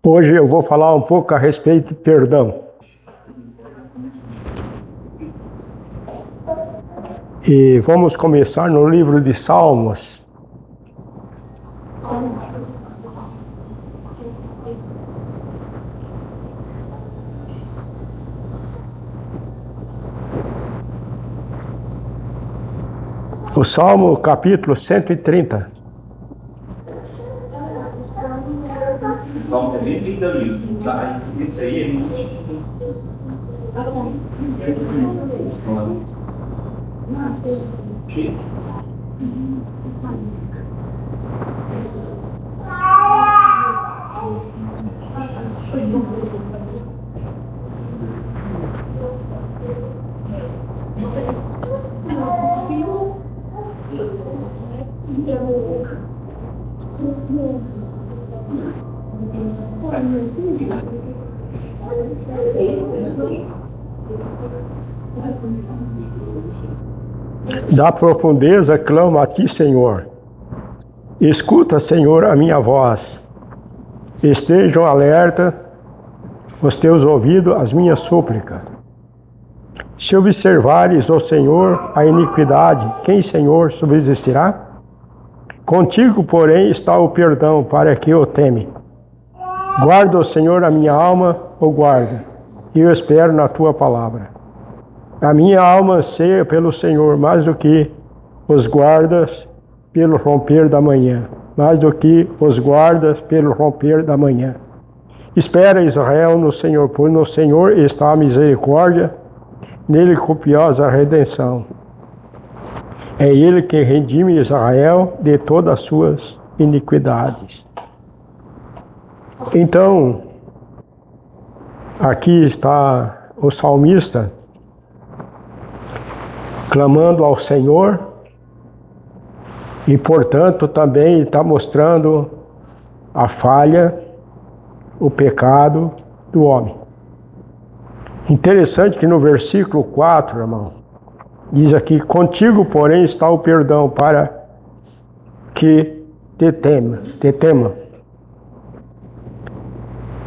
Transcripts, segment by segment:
Hoje eu vou falar um pouco a respeito de perdão. E vamos começar no livro de Salmos. O Salmo capítulo 130. Vamos ver bem do livro, tá? Isso aí é muito. Da profundeza clamo a ti, Senhor. Escuta, Senhor, a minha voz. Estejam alerta os teus ouvidos às minhas súplicas. Se observares, ó Senhor, a iniquidade, quem, Senhor, subsistirá? Contigo, porém, está o perdão, para que eu teme. Guarda, ó Senhor, a minha alma, ou guarda, e eu espero na tua palavra. A minha alma anseia pelo Senhor, mais do que os guardas pelo romper da manhã. Mais do que os guardas pelo romper da manhã. Espera, Israel, no Senhor, pois no Senhor está a misericórdia, nele copiosa a redenção. É ele que redime Israel de todas as suas iniquidades. Então, aqui está o salmista clamando ao Senhor e, portanto, também está mostrando a falha, o pecado do homem. Interessante que no versículo 4, irmão, diz aqui: contigo, porém, está o perdão, para que te tema.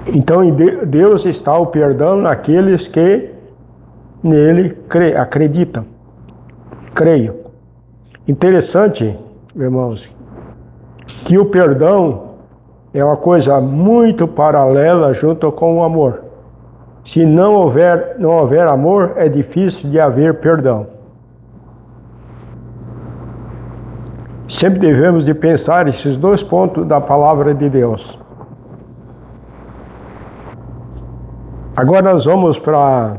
Então, em Deus está o perdão naqueles que nele acreditam. Creio. Interessante, irmãos, que o perdão é uma coisa muito paralela junto com o amor. Se não houver amor, é difícil de haver perdão. Sempre devemos de pensar esses dois pontos da palavra de Deus. Agora nós vamos para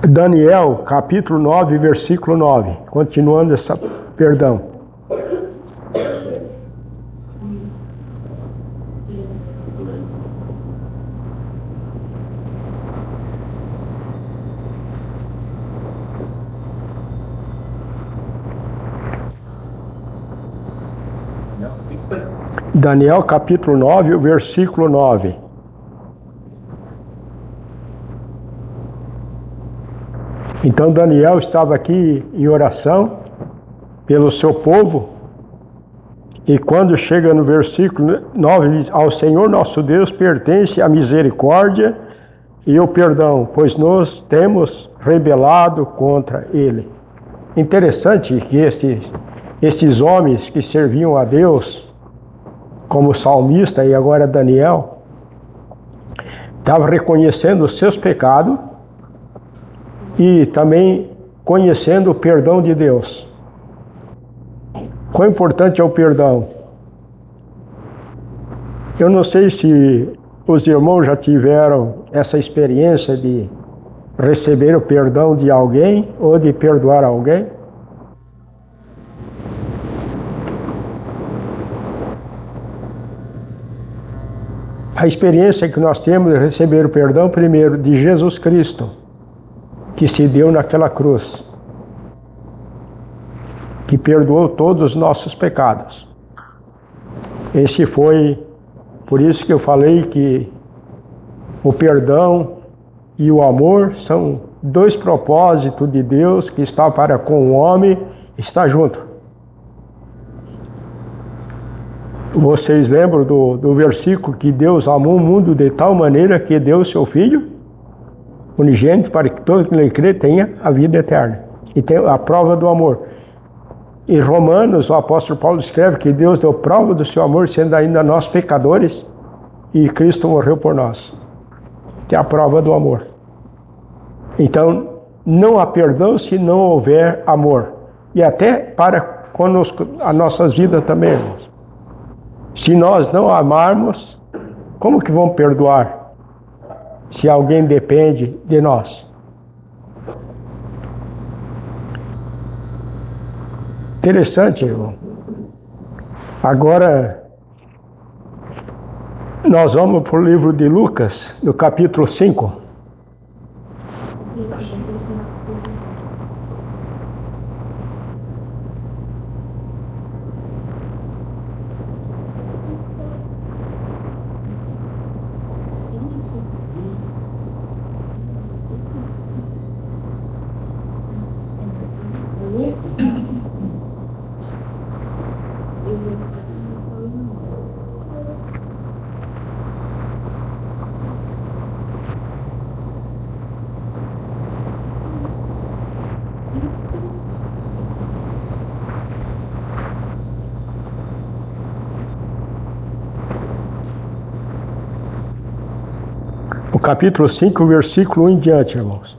Daniel, capítulo 9, versículo 9. Continuando essa perdão. Daniel, capítulo 9, versículo 9. Então Daniel estava aqui em oração pelo seu povo, e quando chega no versículo 9, ele diz: ao Senhor nosso Deus pertence a misericórdia e o perdão, pois nós temos rebelado contra ele. Interessante que estes homens que serviam a Deus, como salmista e agora Daniel, estavam reconhecendo os seus pecados e também conhecendo o perdão de Deus. Quão importante é o perdão? Eu não sei se os irmãos já tiveram essa experiência de receber o perdão de alguém ou de perdoar alguém. A experiência que nós temos de receber o perdão, primeiro, de Jesus Cristo, que se deu naquela cruz, que perdoou todos os nossos pecados. Esse foi, por isso que eu falei que o perdão e o amor são dois propósitos de Deus que está para com o homem, está junto. Vocês lembram do versículo que Deus amou o mundo de tal maneira que deu o seu Filho unigênito para que todo que nele crê tenha a vida eterna. E tem a prova do amor. Em Romanos, o apóstolo Paulo escreve que Deus deu prova do seu amor, sendo ainda nós pecadores, e Cristo morreu por nós. Que é a prova do amor. Então, não há perdão se não houver amor. E até para conosco, as nossas vidas também, irmãos. Se nós não amarmos, como que vamos perdoar? Se alguém depende de nós. Interessante, irmão. Agora, nós vamos para o livro de Lucas, no capítulo 5. O capítulo 5, versículo 1 em diante, irmãos.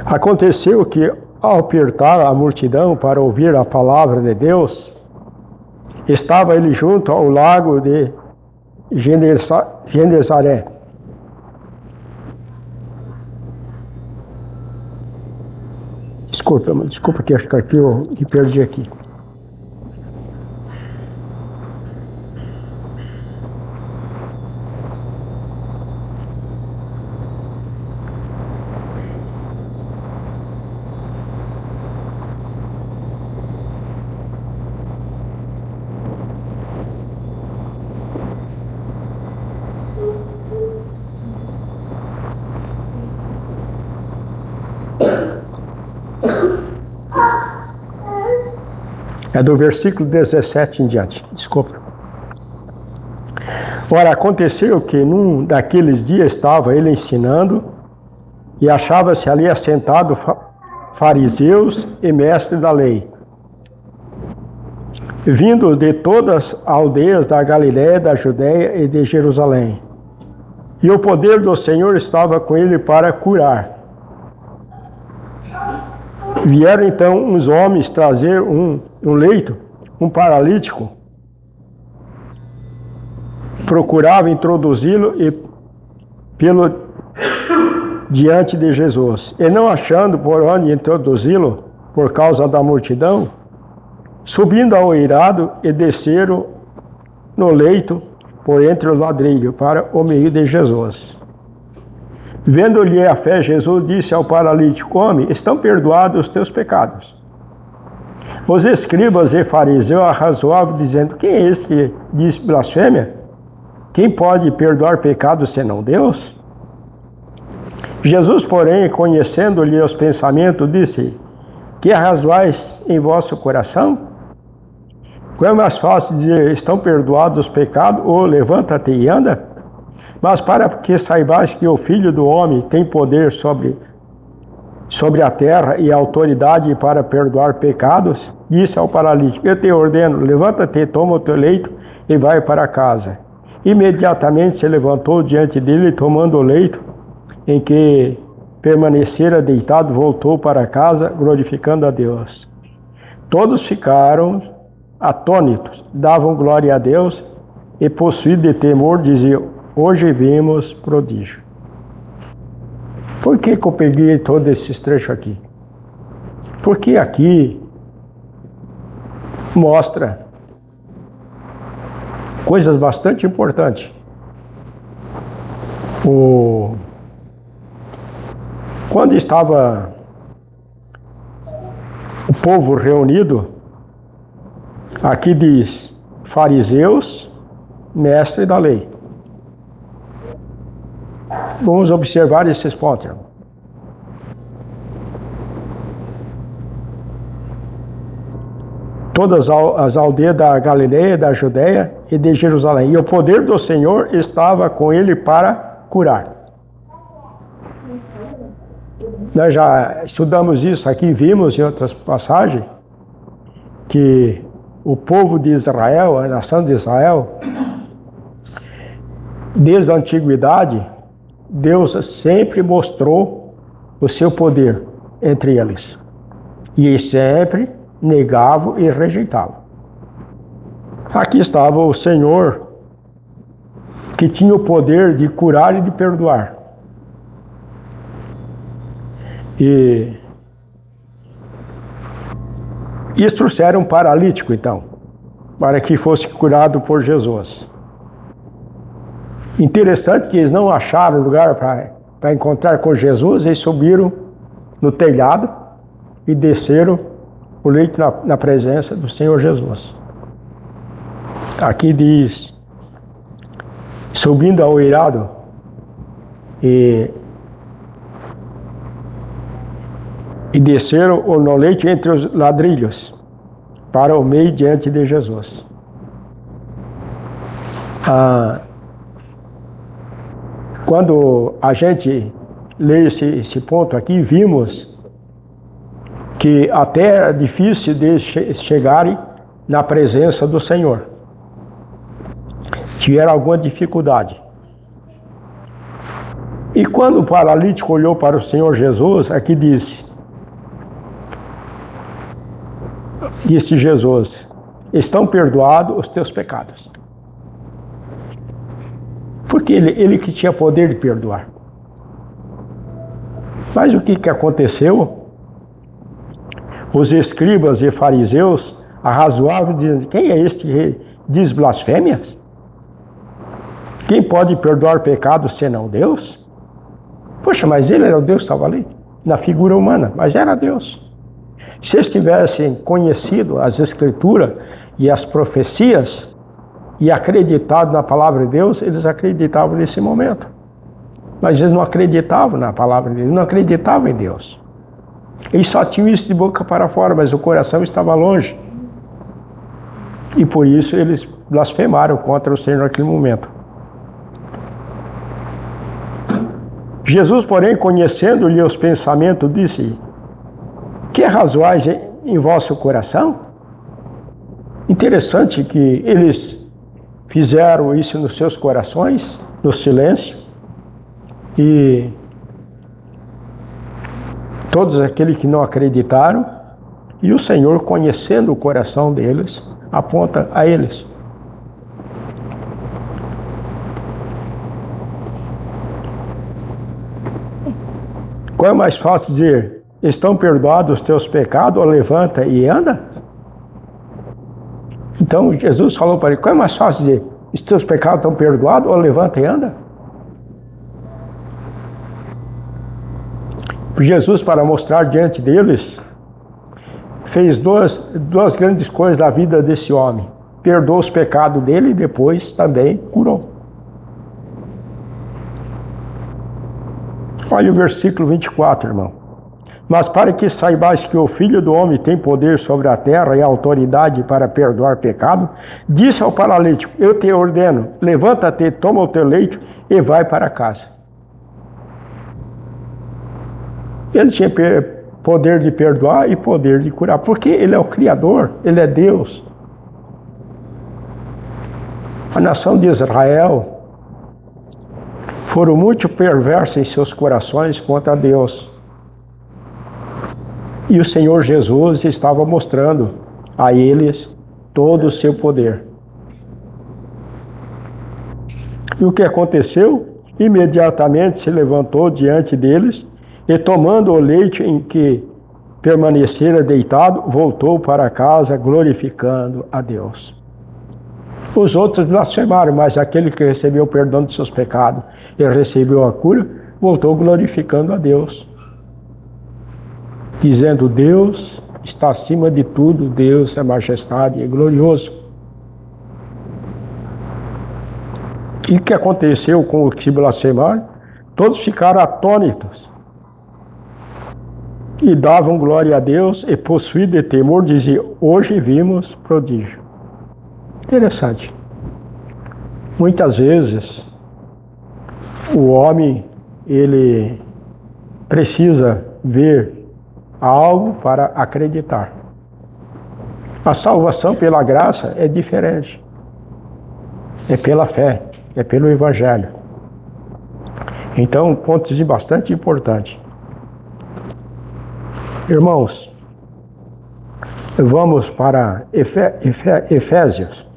Aconteceu que, ao apertar a multidão para ouvir a palavra de Deus, estava ele junto ao lago de Genezaré. Desculpa que acho que aqui eu me perdi aqui. É do versículo 17 em diante. Desculpa. Ora, aconteceu que num daqueles dias estava ele ensinando e achava-se ali assentado fariseus e mestres da lei, vindos de todas as aldeias da Galiléia, da Judéia e de Jerusalém. E o poder do Senhor estava com ele para curar. Vieram então uns homens trazer um leito, um paralítico. Procuravam introduzi-lo diante de Jesus. E não achando por onde introduzi-lo, por causa da multidão, subindo ao eirado e desceram no leito por entre os ladrilhos para o meio de Jesus. Vendo-lhe a fé, Jesus disse ao paralítico: homem, estão perdoados os teus pecados. Os escribas e fariseus arrazoavam, dizendo: quem é este que diz blasfêmia? Quem pode perdoar pecados senão Deus? Jesus, porém, conhecendo-lhe os pensamentos, disse: que arrazoais em vosso coração? Qual é mais fácil dizer: estão perdoados os pecados, ou levanta-te e anda? Mas para que saibais que o Filho do Homem tem poder sobre a terra e autoridade para perdoar pecados, disse ao paralítico: eu te ordeno, levanta-te, toma o teu leito e vai para casa. Imediatamente se levantou diante dele, tomando o leito em que permanecera deitado, voltou para casa, glorificando a Deus. Todos ficaram atônitos, davam glória a Deus e, possuídos de temor, diziam: hoje vimos prodígio. Por que eu peguei todos esses trechos aqui? Porque aqui mostra coisas bastante importantes. Quando estava o povo reunido, aqui diz fariseus, mestre da lei. Vamos observar esses pontos. todas as aldeias da Galileia, da Judéia e de Jerusalém. E o poder do Senhor estava com ele para curar. Nós já estudamos isso aqui, vimos em outras passagens, que o povo de Israel, a nação de Israel, desde a antiguidade, Deus sempre mostrou o seu poder entre eles. E sempre negavam e rejeitavam. Aqui estava o Senhor, que tinha o poder de curar e de perdoar. E eles trouxeram um paralítico, então, para que fosse curado por Jesus. Interessante que eles não acharam lugar para encontrar com Jesus, eles subiram no telhado e desceram o leito na presença do Senhor Jesus. Aqui diz, subindo ao eirado e desceram no leito entre os ladrilhos, para o meio diante de Jesus. Quando a gente lê esse ponto aqui, vimos que até era difícil de chegarem na presença do Senhor. Tiveram alguma dificuldade. E quando o paralítico olhou para o Senhor Jesus, aqui disse Jesus, estão perdoados os teus pecados. Porque ele que tinha poder de perdoar. Mas o que aconteceu? Os escribas e fariseus arrazoavam, dizendo, quem é este que diz blasfêmias? Quem pode perdoar pecados senão Deus? Poxa, mas ele era o Deus que estava ali, na figura humana, mas era Deus. Se eles tivessem conhecido as Escrituras e as profecias e acreditado na palavra de Deus, eles acreditavam nesse momento. Mas eles não acreditavam na palavra de Deus, não acreditavam em Deus. Eles só tinham isso de boca para fora, mas o coração estava longe. E por isso eles blasfemaram contra o Senhor naquele momento. Jesus, porém, conhecendo-lhe os pensamentos, disse, que razoais em vosso coração? Interessante que eles fizeram isso nos seus corações, no silêncio, e todos aqueles que não acreditaram, e o Senhor, conhecendo o coração deles, aponta a eles. Qual é mais fácil dizer, estão perdoados os teus pecados, ou levanta e anda? Então Jesus falou para ele, qual é mais fácil dizer, os teus pecados estão perdoados, ou levanta e anda? Jesus, para mostrar diante deles, fez duas grandes coisas na vida desse homem. Perdoou os pecados dele e depois também curou. Olha o versículo 24, irmão. Mas para que saibais que o Filho do Homem tem poder sobre a terra e autoridade para perdoar pecado, disse ao paralítico, eu te ordeno, levanta-te, toma o teu leito e vai para casa. Ele tinha poder de perdoar e poder de curar, porque ele é o Criador, ele é Deus. A nação de Israel foram muito perversos em seus corações contra Deus. E o Senhor Jesus estava mostrando a eles todo o seu poder. E o que aconteceu? Imediatamente se levantou diante deles e, tomando o leito em que permanecera deitado, voltou para casa glorificando a Deus. Os outros blasfemaram, mas aquele que recebeu o perdão de seus pecados e recebeu a cura, voltou glorificando a Deus. Dizendo, Deus está acima de tudo, Deus é majestade e glorioso. E o que aconteceu com os que blasfemaram? Todos ficaram atônitos e davam glória a Deus, e possuído de temor, diziam: hoje vimos prodígio. Interessante. Muitas vezes, o homem, ele precisa ver algo para acreditar. A salvação pela graça é diferente. É pela fé, é pelo Evangelho. Então, um ponto bastante importante. Irmãos, vamos para Efésios.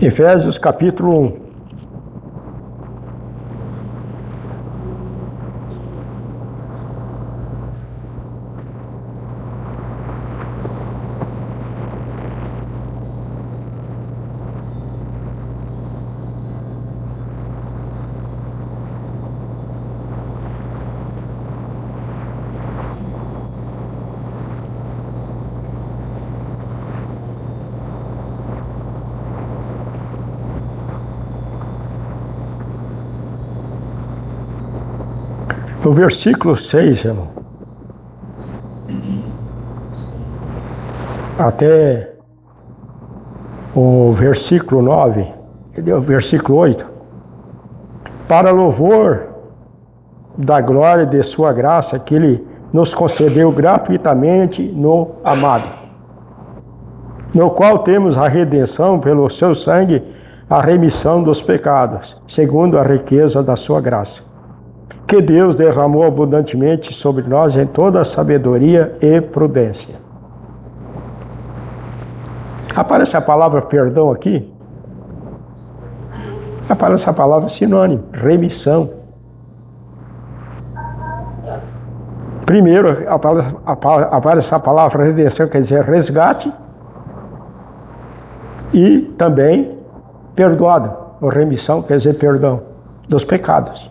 Efésios capítulo 1. No versículo 6, irmão, até o versículo 9, o versículo 8, para louvor da glória de sua graça que Ele nos concedeu gratuitamente no amado, no qual temos a redenção pelo seu sangue, a remissão dos pecados, segundo a riqueza da sua graça, que Deus derramou abundantemente sobre nós em toda a sabedoria e prudência. Aparece a palavra perdão aqui? Aparece a palavra sinônimo, remissão. Primeiro, aparece a palavra redenção, quer dizer resgate, e também perdoado, ou remissão, quer dizer perdão dos pecados.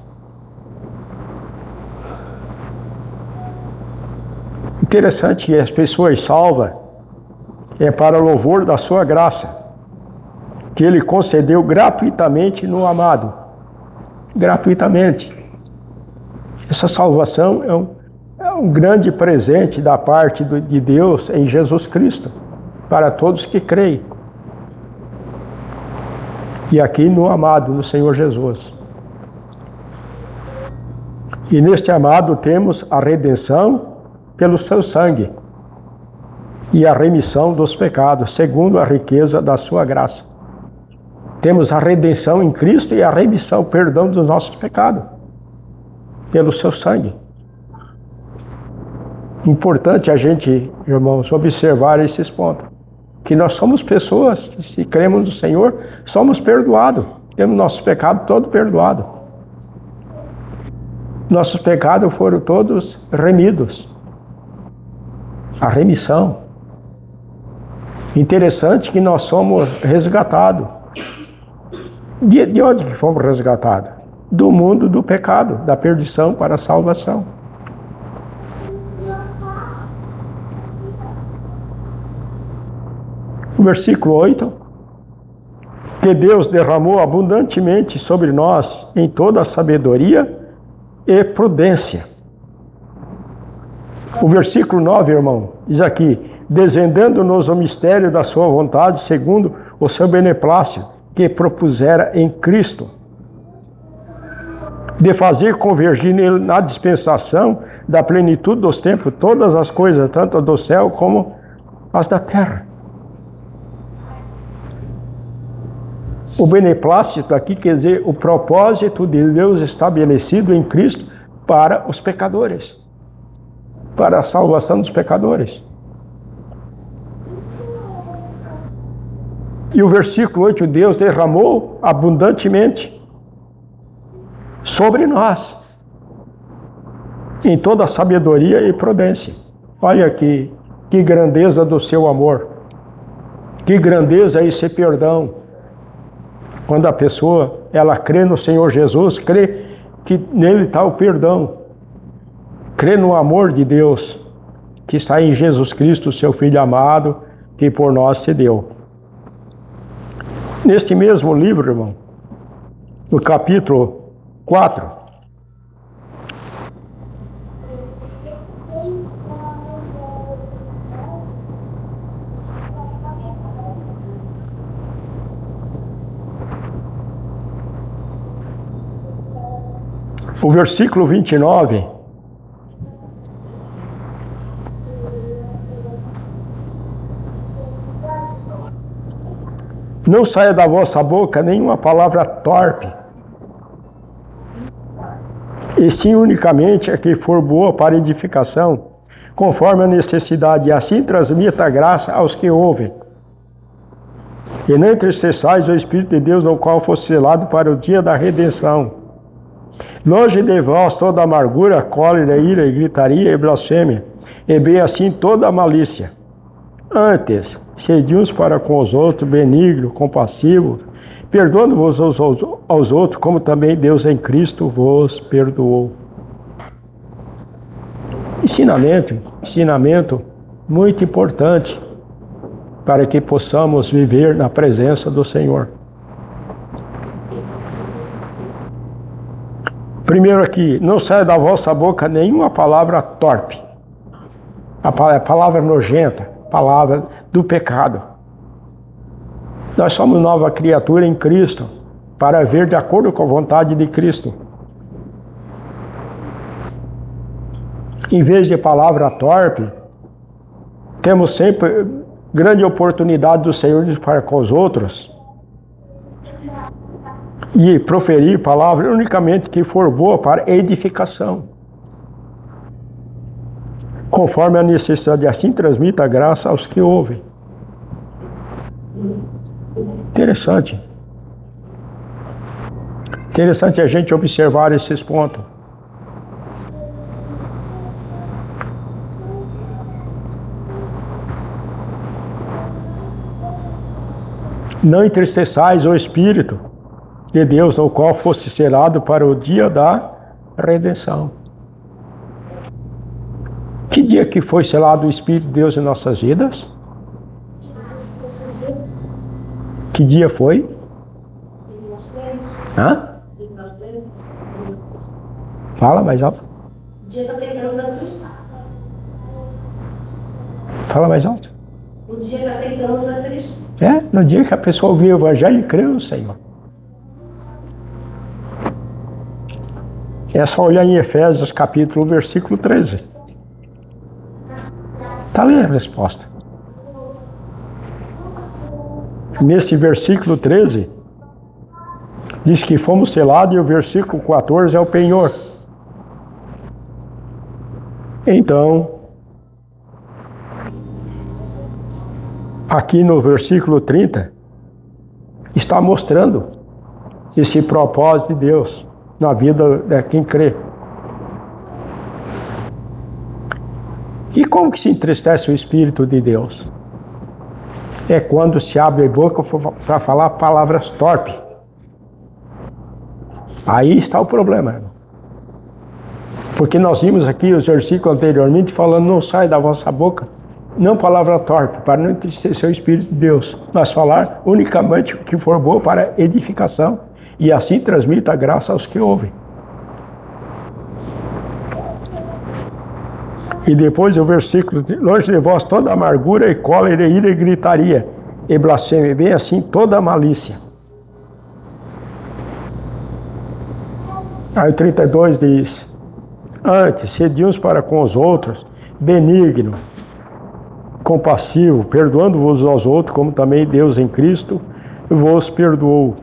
Interessante que as pessoas salvas é para louvor da sua graça, que Ele concedeu gratuitamente no amado. Gratuitamente. Essa salvação é um grande presente da parte de Deus em Jesus Cristo, para todos que creem. E aqui no amado, no Senhor Jesus. E neste amado temos a redenção pelo seu sangue e a remissão dos pecados, segundo a riqueza da sua graça. Temos a redenção em Cristo e a remissão, perdão dos nossos pecados, pelo seu sangue. Importante a gente, irmãos, observar esses pontos. Que nós somos pessoas, que se cremos no Senhor, somos perdoados. Temos nossos pecados todos perdoados. Nossos pecados foram todos remidos. A remissão. Interessante que nós somos resgatados. De onde que fomos resgatados? Do mundo do pecado, da perdição para a salvação. O versículo 8. Que Deus derramou abundantemente sobre nós em toda a sabedoria e prudência. O versículo 9, irmão, diz aqui: desvendando-nos o mistério da sua vontade, segundo o seu beneplácito, que propusera em Cristo, de fazer convergir nele na dispensação da plenitude dos tempos todas as coisas, tanto do céu como as da terra. O beneplácito aqui quer dizer o propósito de Deus estabelecido em Cristo para os pecadores, para a salvação dos pecadores. E o versículo 8, Deus derramou abundantemente sobre nós, em toda a sabedoria e prudência. Olha aqui, que grandeza do seu amor, que grandeza esse perdão. Quando a pessoa, ela crê no Senhor Jesus, crê que nele está o perdão, crê no amor de Deus, que está em Jesus Cristo, seu Filho amado, que por nós se deu. Neste mesmo livro, irmão, no capítulo 4, o versículo 29, não saia da vossa boca nenhuma palavra torpe, e sim unicamente a que for boa para edificação, conforme a necessidade, e assim transmita a graça aos que ouvem. E não entristeçais o Espírito de Deus, no qual fosse selado para o dia da redenção. Longe de vós toda amargura, cólera, ira, e gritaria e blasfêmia, e bem assim toda a malícia. Antes, sede uns para com os outros, benigno, compassivo, perdoando-vos aos outros, como também Deus em Cristo vos perdoou. Ensinamento muito importante para que possamos viver na presença do Senhor. Primeiro aqui, não saia da vossa boca nenhuma palavra torpe. A palavra nojenta, palavra do pecado. Nós somos nova criatura em Cristo, para ver de acordo com a vontade de Cristo. Em vez de palavra torpe, temos sempre grande oportunidade do Senhor de falar com os outros e proferir palavra unicamente que for boa para edificação. Conforme a necessidade, assim transmita a graça aos que ouvem. Interessante. Interessante a gente observar esses pontos. Não entristeçais o Espírito de Deus, no qual foste selado para o dia da redenção. Que dia que foi selado o Espírito de Deus em nossas vidas? Que dia foi? Hã? Fala mais alto. O dia que aceitamos a Cristo. Fala mais alto. O dia que aceitamos a Cristo. No dia que a pessoa ouviu o Evangelho e creu no Senhor. É só olhar em Efésios capítulo 1, versículo 13. Está ali a resposta. Nesse versículo 13, diz que fomos selados, e o versículo 14 é o penhor. Então, aqui no versículo 30, está mostrando esse propósito de Deus na vida de quem crê. E como que se entristece o Espírito de Deus? É quando se abre a boca para falar palavras torpes. Aí está o problema, irmão. Porque nós vimos aqui os versículos anteriormente falando, não sai da vossa boca, não palavra torpe, para não entristecer o Espírito de Deus, mas falar unicamente o que for bom para edificação, e assim transmita a graça aos que ouvem. E depois o versículo, longe de vós toda amargura e cólera, ira e gritaria, e blasfêmia, bem assim toda a malícia. Aí o 32 diz, antes, sede uns para com os outros, benigno, compassivo, perdoando-vos aos outros, como também Deus em Cristo vos perdoou.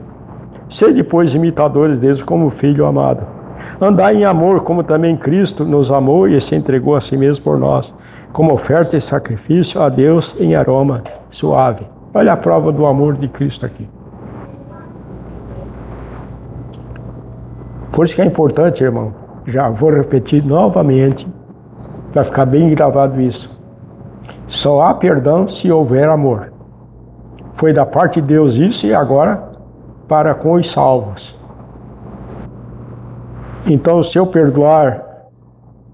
Sede, pois, imitadores deles como filho amado. Andai em amor, como também Cristo nos amou e se entregou a si mesmo por nós, como oferta e sacrifício a Deus em aroma suave. Olha a prova do amor de Cristo aqui. Por isso que é importante, irmão, já vou repetir novamente, para ficar bem gravado isso. Só há perdão se houver amor. Foi da parte de Deus isso, e agora para com os salvos. Então, se eu perdoar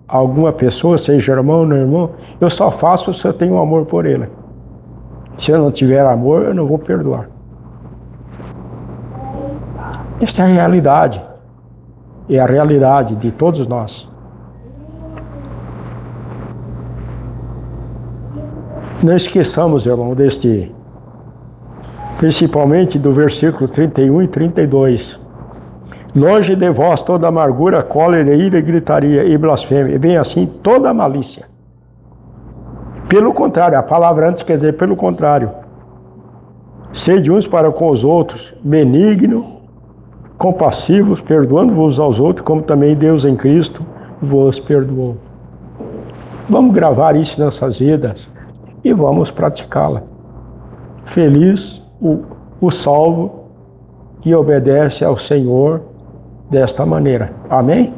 alguma pessoa, seja irmão ou não irmão, eu só faço se eu tenho amor por ele. Se eu não tiver amor, eu não vou perdoar. Essa é a realidade. É a realidade de todos nós. Não esqueçamos, irmão, principalmente do versículo 31 e 32. Longe de vós toda amargura, cólera, ira, gritaria e blasfêmia, e vem assim toda a malícia. Pelo contrário, a palavra antes quer dizer pelo contrário. Sede uns para com os outros, benigno, compassivos, perdoando-vos aos outros, como também Deus em Cristo vos perdoou. Vamos gravar isso em nossas vidas e vamos praticá-la. Feliz o salvo que obedece ao Senhor desta maneira. Amém?